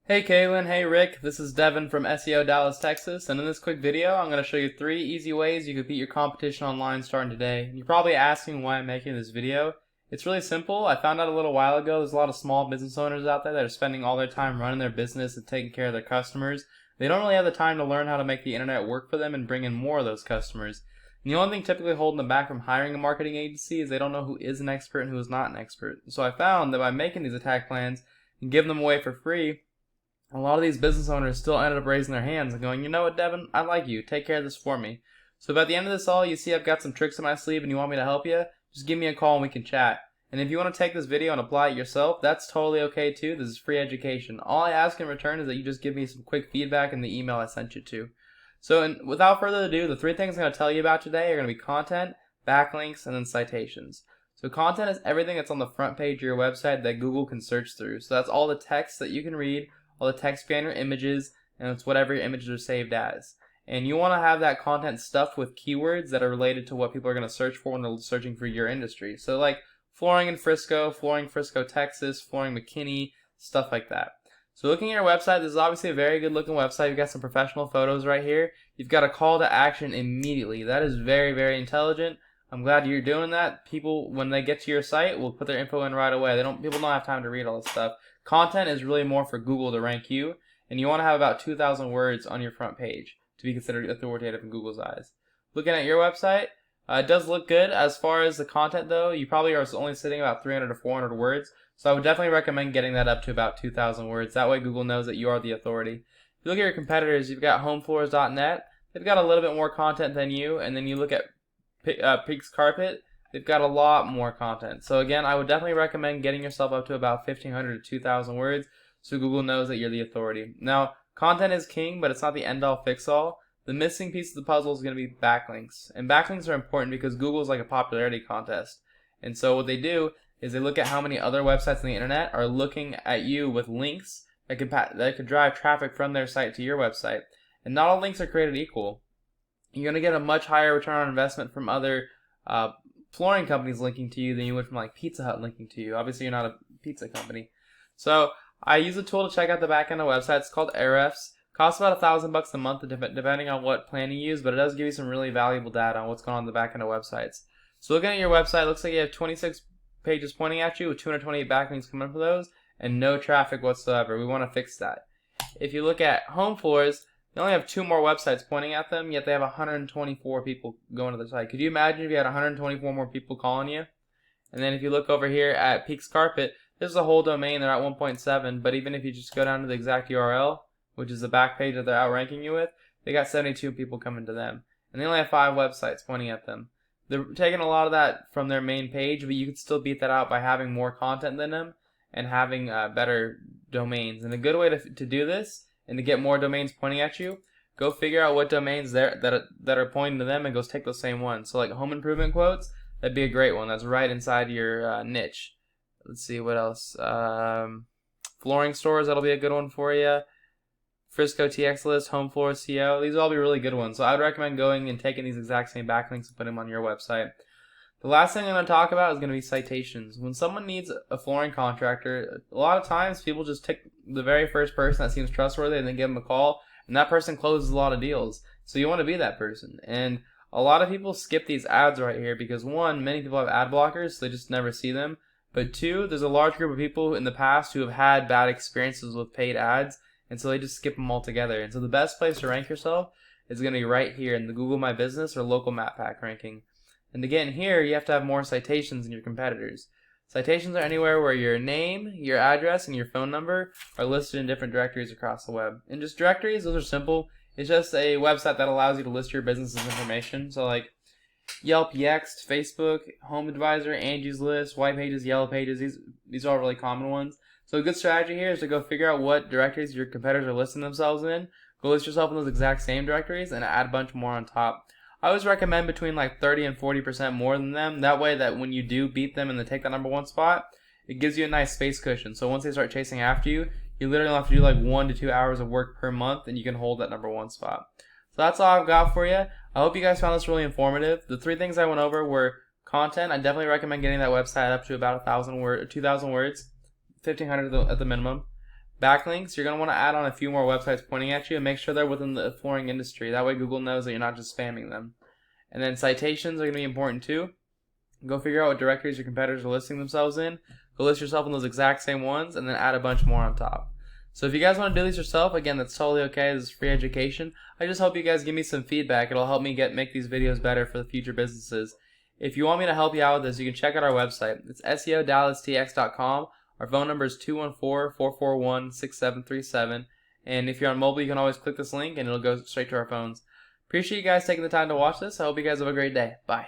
Hey Kaylin, hey Rick, this is Devin from SEO Dallas Texas, and in this quick video I'm going to show you 3 easy ways you can beat your competition online starting today. You're probably asking why I'm making this video. It's really simple. I found out a little while ago there's a lot of small business owners out there that are spending all their time running their business and taking care of their customers. They don't really have the time to learn how to make the internet work for them and bring in more of those customers. And the only thing typically holding them back from hiring a marketing agency is they don't know who is an expert and who is not an expert. So I found that by making these attack plans and giving them away for free, a lot of these business owners still ended up raising their hands and going, you know what, Devin, I like you. Take care of this for me. So if at the end of this all you see I've got some tricks in my sleeve and you want me to help you, just give me a call and we can chat. And if you want to take this video and apply it yourself, that's totally okay too. This is free education. All I ask in return is that you just give me some quick feedback in the email I sent you to. So without further ado, the 3 things I'm going to tell you about today are going to be content, backlinks, and then citations. So content is everything that's on the front page of your website that Google can search through. So that's all the text that you can read, all the text behind your images, and it's whatever your images are saved as. And you want to have that content stuffed with keywords that are related to what people are going to search for when they're searching for your industry. So like flooring in Frisco, flooring Frisco, Texas, flooring McKinney, stuff like that. So looking at your website, this is obviously a very good looking website. You've got some professional photos right here. You've got a call to action immediately. That is very, very intelligent. I'm glad you're doing that. People, when they get to your site, will put their info in right away. People don't have time to read all this stuff. Content is really more for Google to rank you, and you want to have about 2,000 words on your front page to be considered authoritative in Google's eyes. Looking at your website, it does look good. As far as the content though, you probably are only sitting about 300 to 400 words, so I would definitely recommend getting that up to about 2,000 words. That way Google knows that you are the authority. If you look at your competitors, you've got homefloors.net. They've got a little bit more content than you, and then you look at Pigs Carpet. They've got a lot more content. So again, I would definitely recommend getting yourself up to about 1,500 to 2,000 words so Google knows that you're the authority. Now, content is king, but it's not the end-all fix-all. The missing piece of the puzzle is going to be backlinks. And backlinks are important because Google is like a popularity contest. And so what they do is they look at how many other websites on the internet are looking at you with links that could drive traffic from their site to your website. And not all links are created equal. You're going to get a much higher return on investment from other flooring companies linking to you than you would from like Pizza Hut linking to you. Obviously, you're not a pizza company. So I use a tool to check out the back end of websites. It's called Ahrefs. Costs about $1,000 a month depending on what plan you use, but it does give you some really valuable data on what's going on in the back end of websites. So looking at your website, it looks like you have 26 pages pointing at you with 228 backlinks coming for those and no traffic whatsoever. We want to fix that. If you look at home floors, they only have 2 more websites pointing at them, yet they have 124 people going to the site. Could you imagine if you had 124 more people calling you? And then if you look over here at Peaks Carpet, this is a whole domain. They're at 1.7, but even if you just go down to the exact URL, which is the back page that they're outranking you with, they got 72 people coming to them. And they only have 5 websites pointing at them. They're taking a lot of that from their main page, but you can still beat that out by having more content than them and having better domains. And a good way to do this and to get more domains pointing at you, go figure out what domains that are pointing to them and go take those same ones. So like home improvement quotes, that'd be a great one. That's right inside your niche. Let's see what else. Flooring stores, that'll be a good one for you. Frisco TX list, home floor SEO, these will all be really good ones. So I would recommend going and taking these exact same backlinks and putting them on your website. The last thing I'm going to talk about is going to be citations. When someone needs a flooring contractor, a lot of times people just take the very first person that seems trustworthy and then give them a call, and that person closes a lot of deals. So you want to be that person. And a lot of people skip these ads right here because 1, many people have ad blockers, so they just never see them. But 2, there's a large group of people in the past who have had bad experiences with paid ads, and so they just skip them altogether. And so the best place to rank yourself is going to be right here in the Google My Business or local map pack ranking. And again, here you have to have more citations than your competitors. Citations are anywhere where your name, your address, and your phone number are listed in different directories across the web. And just directories, those are simple. It's just a website that allows you to list your business's information. So like Yelp, Yext, Facebook, Home Advisor, Angie's List, White Pages, Yellow Pages, these are all really common ones. So a good strategy here is to go figure out what directories your competitors are listing themselves in. Go list yourself in those exact same directories and add a bunch more on top. I always recommend between like 30 and 40% more than them. That way that when you do beat them and they take that #1 spot, it gives you a nice space cushion. So once they start chasing after you, you literally have to do like 1 to 2 hours of work per month and you can hold that #1 spot. So that's all I've got for you. I hope you guys found this really informative. The 3 things I went over were content. I definitely recommend getting that website up to about 1,000 words, 2,000 words, 1,500 at the minimum. Backlinks, you're going to want to add on a few more websites pointing at you and make sure they're within the flooring industry. That way Google knows that you're not just spamming them. And then citations are going to be important too. Go figure out what directories your competitors are listing themselves in. Go list yourself in those exact same ones and then add a bunch more on top. So if you guys want to do these yourself, again, that's totally okay. This is free education. I just hope you guys give me some feedback. It'll help me make these videos better for the future businesses. If you want me to help you out with this, you can check out our website. It's SEODallasTX.com. Our phone number is 214-441-6737. And if you're on mobile, you can always click this link and it'll go straight to our phones. Appreciate you guys taking the time to watch this. I hope you guys have a great day. Bye.